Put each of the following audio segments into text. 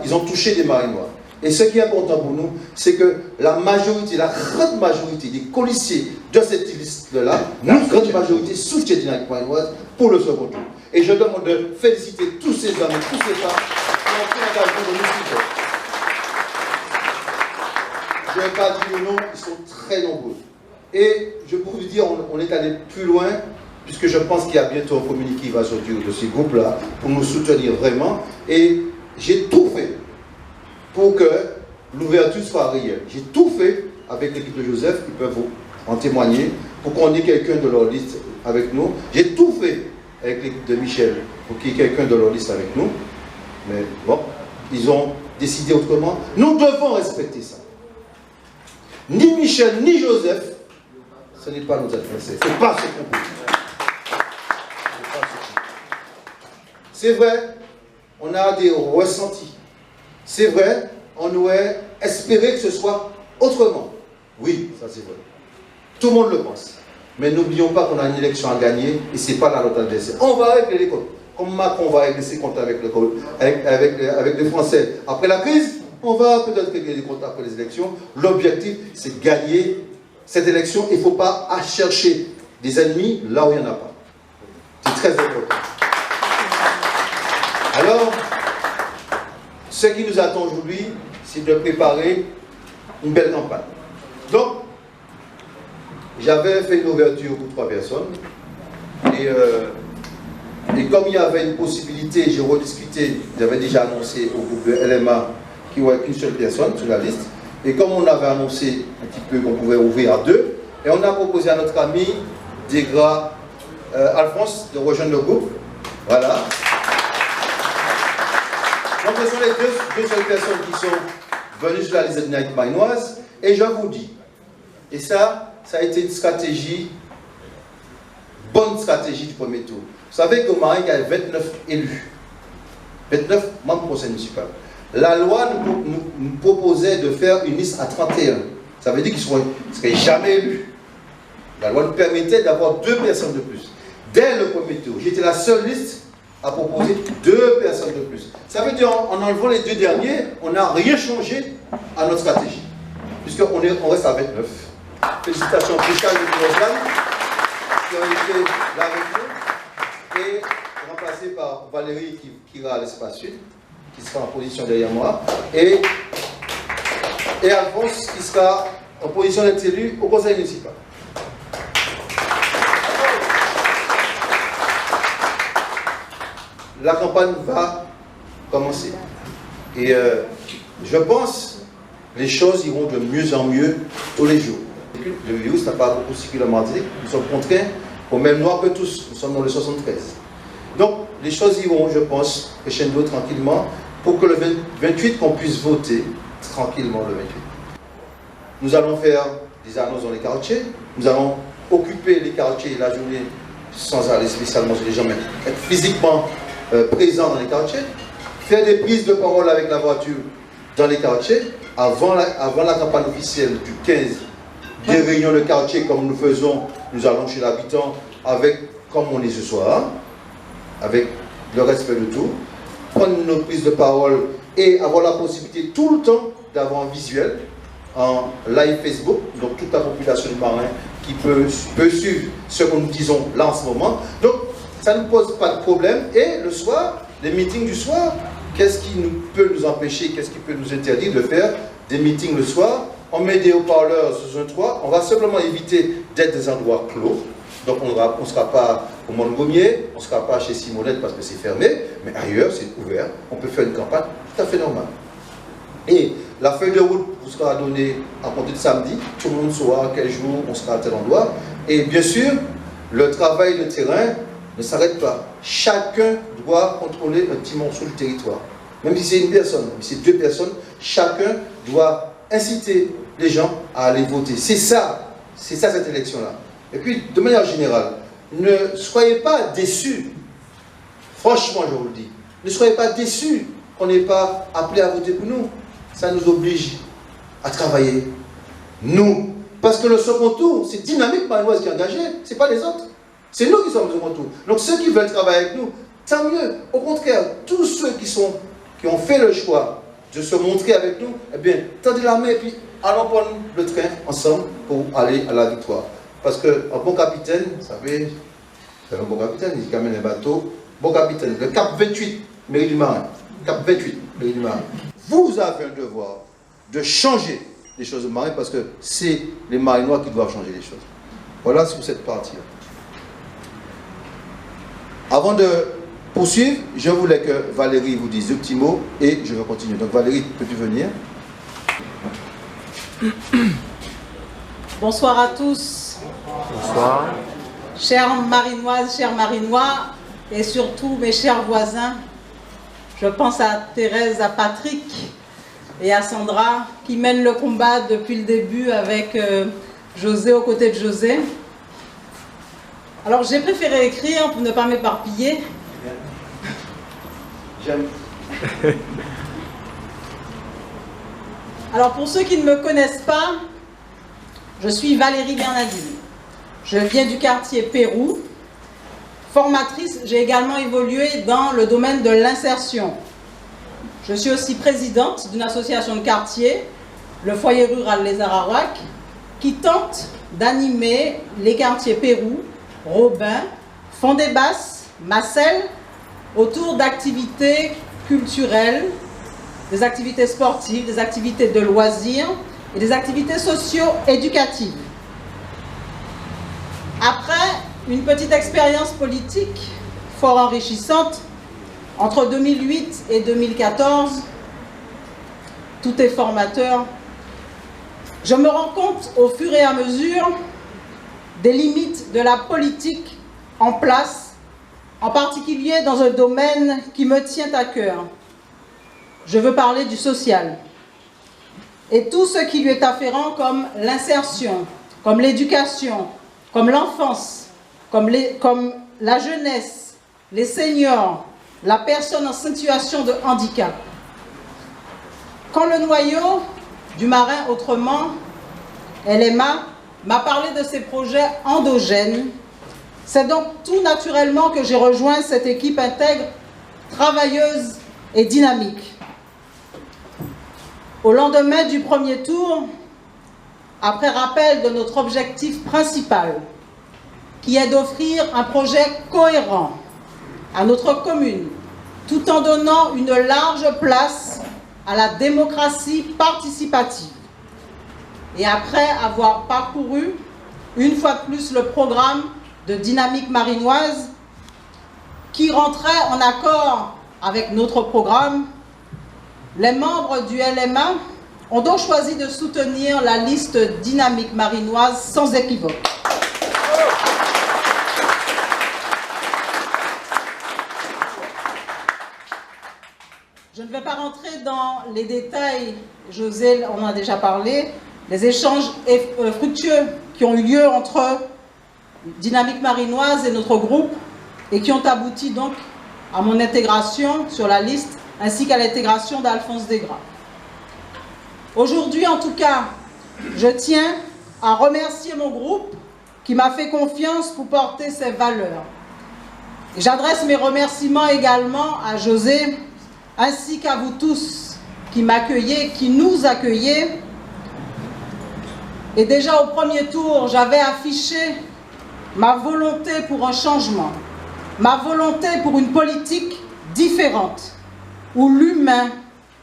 Ils ont touché des marinois. Et ce qui est important pour nous, c'est que la majorité, la grande majorité des colissiers de cette liste-là, la grande majorité soutient Dynamique Marinoise pour le second tour. Et je demande de féliciter tous ces hommes et tous ces femmes qui ont pris l'engagement de nous suivre. Je ne vais pas dire le nom, ils sont très nombreux. Et je peux vous dire, on est allé plus loin, puisque je pense qu'il y a bientôt un communiqué qui va sortir de ces groupes-là pour nous soutenir vraiment. Et j'ai tout fait pour que l'ouverture soit réelle. J'ai tout fait avec l'équipe de Joseph, qui peuvent vous en témoigner, pour qu'on ait quelqu'un de leur liste avec nous. J'ai tout fait avec l'équipe de Michel, pour qu'il y ait quelqu'un de leur liste avec nous. Mais bon, ils ont décidé autrement. Nous devons respecter ça. Ni Michel, ni Joseph, ce n'est pas nos adversaires. Ce n'est pas ce qu'on peut. C'est vrai, on a des ressentis. C'est vrai, on aurait espéré que ce soit autrement. Oui, ça c'est vrai. Tout le monde le pense. Mais n'oublions pas qu'on a une élection à gagner et ce n'est pas là notre adversaire. On va régler les comptes. Comme Macron va régler ses comptes avec les Français après la crise, on va peut-être régler les comptes après les élections. L'objectif, c'est de gagner cette élection. Il ne faut pas chercher des ennemis là où il n'y en a pas. C'est très important. Alors, ce qui nous attend aujourd'hui, c'est de préparer une belle campagne. Donc, j'avais fait une ouverture pour 3 personnes. Et comme il y avait une possibilité, j'ai rediscuté, j'avais déjà annoncé au groupe de LMA qu'il n'y aurait qu'une seule personne sur la liste. Et comme on avait annoncé un petit peu qu'on pouvait ouvrir à 2, et on a proposé à notre ami Degra Alphonse de rejoindre le groupe. Voilà. Donc ce sont les deux seules personnes qui sont venues sur la liste de Dynamique Marinoise. Et je vous dis, et ça a été une stratégie, bonne stratégie du premier tour. Vous savez qu'au Marin, il y a 29 élus, 29 membres du conseil municipal. La loi nous proposait de faire une liste à 31. Ça veut dire qu'ils ne seraient jamais élus. La loi nous permettait d'avoir 2 personnes de plus. Dès le premier tour, j'étais la seule liste à proposer 2 personnes de plus. Ça veut dire en enlevant les 2 derniers, on n'a rien changé à notre stratégie. Puisqu'on reste à 29. Félicitations fiscales de Rosanne, qui ont été là avec nous, et remplacé par Valérie qui ira à l'espace sud, qui sera en position derrière moi, et Alphonse qui sera en position d'être élu au conseil municipal. La campagne va commencer. Et je pense que les choses iront de mieux en mieux tous les jours. Le virus n'a pas beaucoup circulé en Martinique. Nous sommes contraints au même noir que tous. Nous sommes dans le 73. Donc, les choses iront, je pense, crescendo tranquillement pour que le 28, qu'on puisse voter tranquillement le 28. Nous allons faire des annonces dans les quartiers. Nous allons occuper les quartiers la journée sans aller spécialement sur les gens, mais être physiquement présent dans les quartiers, faire des prises de parole avec la voiture dans les quartiers, avant la campagne officielle du 15, des réunions de quartier comme nous faisons, nous allons chez l'habitant, comme on est ce soir, avec le respect de tout, prendre nos prises de parole et avoir la possibilité tout le temps d'avoir un visuel en live Facebook, donc toute la population du Marin qui peut suivre ce que nous disons là en ce moment. Donc, ça ne pose pas de problème. Et le soir, les meetings du soir, qu'est-ce qui peut nous empêcher, qu'est-ce qui peut nous interdire de faire des meetings le soir? On met des haut-parleurs sous un toit, on va simplement éviter d'être des endroits clos. Donc on ne sera pas au Montgomier, on ne sera pas chez Simonette parce que c'est fermé, mais ailleurs c'est ouvert, on peut faire une campagne tout à fait normale. Et la feuille de route vous sera donnée à compter de samedi, tout le monde saura quel jour on sera à tel endroit. Et bien sûr, le travail de terrain ne s'arrête pas. Chacun doit contrôler un petit morceau du territoire. Même si c'est une personne, même si c'est 2 personnes, chacun doit inciter les gens à aller voter. C'est ça cette élection-là. Et puis, de manière générale, ne soyez pas déçus. Franchement, je vous le dis. Ne soyez pas déçus qu'on n'ait pas appelé à voter pour nous. Ça nous oblige à travailler. Nous. Parce que le second tour, c'est Dynamique Marinoise qui est engagé, ce n'est pas les autres. C'est nous qui sommes au second tour. Donc ceux qui veulent travailler avec nous, Tant mieux. Au contraire, tous ceux qui ont fait le choix de se montrer avec nous, eh bien, tendez la main et puis allons prendre le train ensemble pour aller à la victoire. Parce qu'un bon capitaine, vous savez, c'est un bon capitaine, il amène un bateau. Bon capitaine, le Cap 28, mairie du Marin. Cap 28, mairie du Marin. Vous avez un devoir de changer les choses au Marin parce que c'est les Marinois qui doivent changer les choses. Voilà sur cette partie-là. Avant de poursuivre, je voulais que Valérie vous dise deux petits mots et je vais continuer. Donc Valérie, peux-tu venir? Bonsoir à tous. Bonsoir. Chères Marinoises, chers Marinois et surtout mes chers voisins, je pense à Thérèse, à Patrick et à Sandra qui mènent le combat depuis le début avec José aux côtés de José. Alors j'ai préféré écrire pour ne pas m'éparpiller. J'aime. Alors pour ceux qui ne me connaissent pas, je suis Valérie Bernadine. Je viens du quartier Pérou. Formatrice, j'ai également évolué dans le domaine de l'insertion. Je suis aussi présidente d'une association de quartier, le foyer rural Les Araouacs, qui tente d'animer les quartiers Pérou, Robin, Fond-des-Basses, Marcel, autour d'activités culturelles, des activités sportives, des activités de loisirs et des activités socio-éducatives. Après une petite expérience politique fort enrichissante, entre 2008 et 2014, tout est formateur, je me rends compte au fur et à mesure des limites de la politique en place, en particulier dans un domaine qui me tient à cœur. Je veux parler du social et tout ce qui lui est afférent comme l'insertion, comme l'éducation, comme l'enfance, comme la jeunesse, les seniors, la personne en situation de handicap. Quand le noyau du Marin autrement, LMA, m'a parlé de ses projets endogènes, c'est donc tout naturellement que j'ai rejoint cette équipe intègre, travailleuse et dynamique. Au lendemain du premier tour, après rappel de notre objectif principal, qui est d'offrir un projet cohérent à notre commune, tout en donnant une large place à la démocratie participative. Et après avoir parcouru une fois de plus le programme de dynamique marinoise, qui rentrait en accord avec notre programme, les membres du LMA ont donc choisi de soutenir la liste dynamique marinoise sans équivoque. Je ne vais pas rentrer dans les détails, José en a déjà parlé, les échanges fructueux qui ont eu lieu entre Dynamique Marinoise et notre groupe et qui ont abouti donc à mon intégration sur la liste ainsi qu'à l'intégration d'Alphonse Desgras. Aujourd'hui, en tout cas, je tiens à remercier mon groupe qui m'a fait confiance pour porter ses valeurs. J'adresse mes remerciements également à José, ainsi qu'à vous tous qui m'accueillez, qui nous accueillez. Et déjà au premier tour, j'avais affiché ma volonté pour un changement, ma volonté pour une politique différente, où l'humain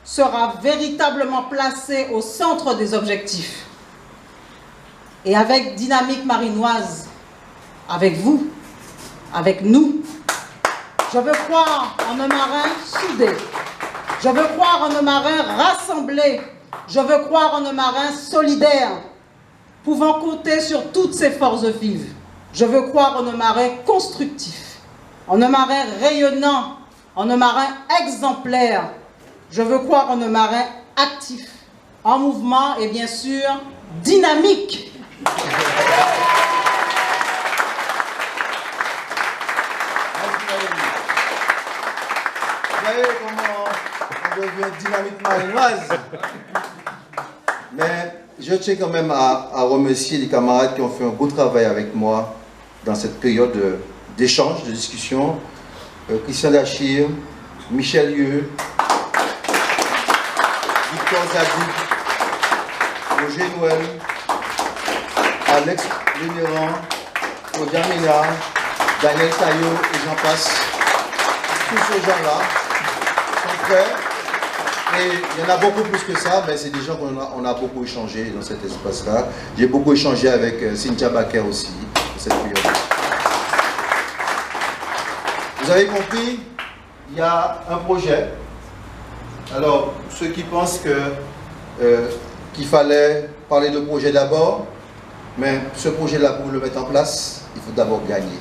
sera véritablement placé au centre des objectifs. Et avec Dynamique Marinoise, avec vous, avec nous, je veux croire en un Marin soudé, je veux croire en un Marin rassemblé, je veux croire en un Marin solidaire, pouvant compter sur toutes ses forces vives. Je veux croire en un Marin constructif, en un Marin rayonnant, en un Marin exemplaire. Je veux croire en un Marin actif, en mouvement et bien sûr dynamique. Vous voyez comment on devient dynamique marinoise. Mais je tiens quand même à remercier les camarades qui ont fait un beau travail avec moi dans cette période d'échange, de discussion. Christian Dachir, Michel Lieu, Victor Zadig, Roger Noël, Alex Lénéran, Claudia Ménard, Daniel Taillot et j'en passe. Tous ces gens-là sont prêts. Et il y en a beaucoup plus que ça, mais c'est des gens qu'on a beaucoup échangé dans cet espace-là. J'ai beaucoup échangé avec Cynthia Baker aussi, dans cette période. Vous avez compris, il y a un projet. Alors, ceux qui pensent qu'il fallait parler de projet d'abord, mais ce projet-là, pour le mettre en place, il faut d'abord gagner.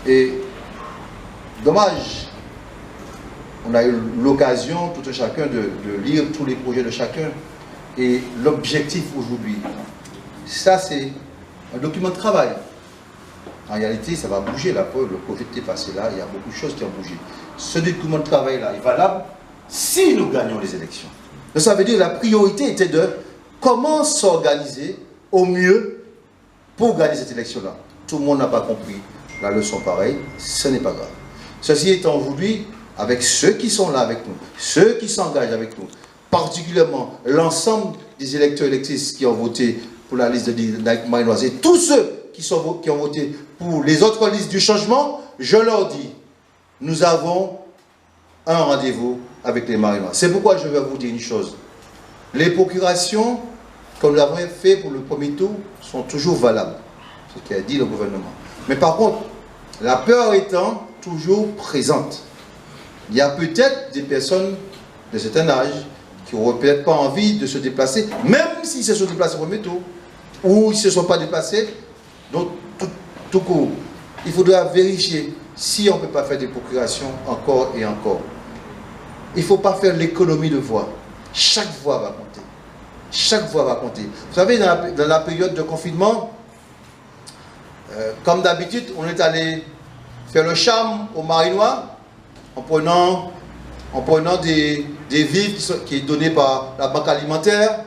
Et dommage, on a eu l'occasion, tout un chacun, de lire tous les projets de chacun. Et l'objectif aujourd'hui, ça c'est un document de travail. En réalité, ça va bouger. Là, le Covid est passé là, il y a beaucoup de choses qui ont bougé. Ce document de travail-là est valable si nous gagnons les élections. Donc, ça veut dire que la priorité était de comment s'organiser au mieux pour gagner cette élection-là. Tout le monde n'a pas compris la leçon pareille, ce n'est pas grave. Ceci étant aujourd'hui, avec ceux qui sont là avec nous, ceux qui s'engagent avec nous, particulièrement l'ensemble des électeurs et électrices qui ont voté pour la liste de Marinoise et tous ceux qui ont voté pour les autres listes du changement, je leur dis, nous avons un rendez-vous avec les Marinois. C'est pourquoi je vais vous dire une chose. Les procurations, comme nous l'avons fait pour le premier tour, sont toujours valables. Ce qu'a dit le gouvernement. Mais par contre, la peur étant toujours présente. Il y a peut-être des personnes de certain âge qui n'auraient peut-être pas envie de se déplacer, même s'ils se sont déplacés au premier tour, ou ils ne se sont pas déplacés. Donc, tout court, il faudra vérifier si on ne peut pas faire des procurations encore et encore. Il ne faut pas faire l'économie de voix. Chaque voix va compter. Chaque voix va compter. Vous savez, dans la période de confinement, comme d'habitude, on est allé faire le charme aux Marinois en prenant des vivres qui sont donnés par la banque alimentaire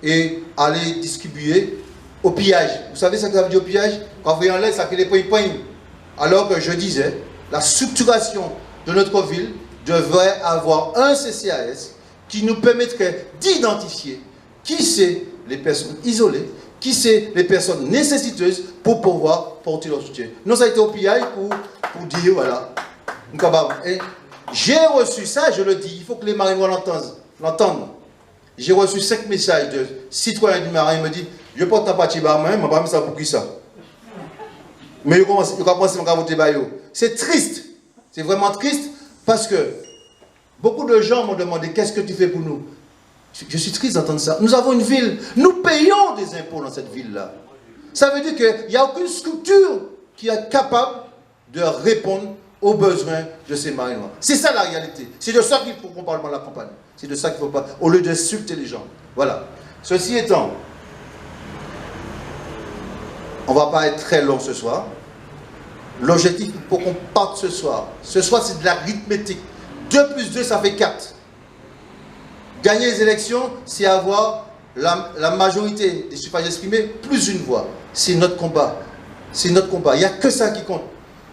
et aller distribuer au pillage. Vous savez ce que ça veut dire au pillage? Quand vous enlèvez, ça fait des points. Alors que je disais, la structuration de notre ville devrait avoir un CCAS qui nous permettrait d'identifier qui c'est les personnes isolées, qui c'est les personnes nécessiteuses pour pouvoir porter leur soutien. Non, ça a été au pillage pour dire, voilà. J'ai reçu ça, je le dis, il faut que les Marinois l'entendent. J'ai reçu 5 messages de citoyens du Marin, ils me disent, je porte ta partie, mais pas ça pour qui ça. Mais ils commencent à voter. C'est triste, c'est vraiment triste, parce que beaucoup de gens m'ont demandé, qu'est-ce que tu fais pour nous? Je suis triste d'entendre ça. Nous avons une ville, nous payons des impôts dans cette ville-là. Ça veut dire qu'il n'y a aucune structure qui est capable de répondre aux besoins de ces Marinois. C'est ça la réalité. C'est de ça qu'il faut qu'on parle dans la campagne. C'est de ça qu'il faut pas, au lieu d'insulter les gens. Voilà. Ceci étant, on ne va pas être très long ce soir. L'objectif pour qu'on parte ce soir, c'est de l'arithmétique. 2 plus 2, ça fait 4. Gagner les élections, c'est avoir la majorité des suffrages exprimés plus une voix. C'est notre combat. C'est notre combat. Il n'y a que ça qui compte.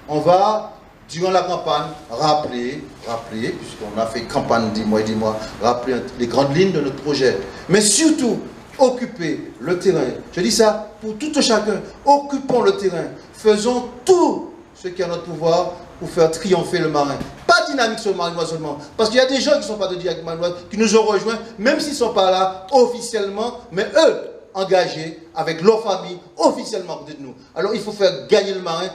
On va, durant la campagne, rappeler, puisqu'on a fait campagne des mois et des mois, rappeler les grandes lignes de notre projet. Mais surtout, occuper le terrain. Je dis ça pour tout un chacun. Occupons le terrain. Faisons tout ce qui est à notre pouvoir pour faire triompher le Marin. Pas dynamique sur le Marinois seulement. Parce qu'il y a des gens qui ne sont pas de dynamique Marinois, qui nous ont rejoints, même s'ils ne sont pas là officiellement, mais eux, engagés avec leur famille, officiellement à côté de nous. Alors il faut faire gagner le Marin.